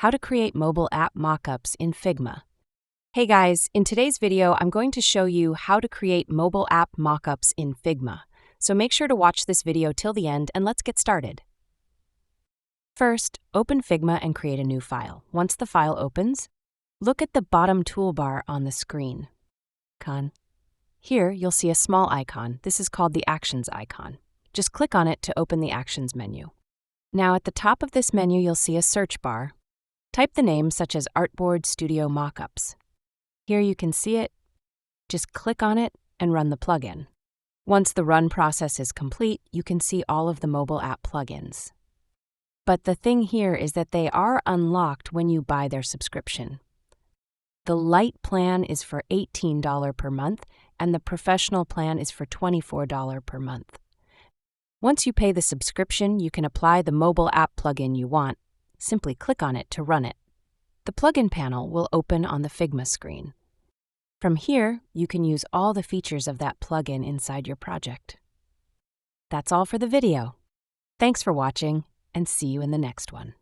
How to create mobile app mockups in Figma. Hey guys, in today's video, I'm going to show you how to create mobile app mockups in Figma. So make sure to watch this video till the end and let's get started. First, open Figma and create a new file. Once the file opens, look at the bottom toolbar on the screen. Here, you'll see a small icon. This is called the Actions icon. Just click on it to open the Actions menu. Now at the top of this menu, you'll see a search bar. Type the name such as Artboard Studio Mockups. Here you can see it. Just click on it and run the plugin. Once the run process is complete, you can see all of the mobile app plugins. But the thing here is that they are unlocked when you buy their subscription. The Lite plan is for $18 per month, and the Professional plan is for $24 per month. Once you pay the subscription, you can apply the mobile app plugin you want. Simply click on it to run it. The plugin panel will open on the Figma screen. From here, you can use all the features of that plugin inside your project. That's all for the video. Thanks for watching, and see you in the next one.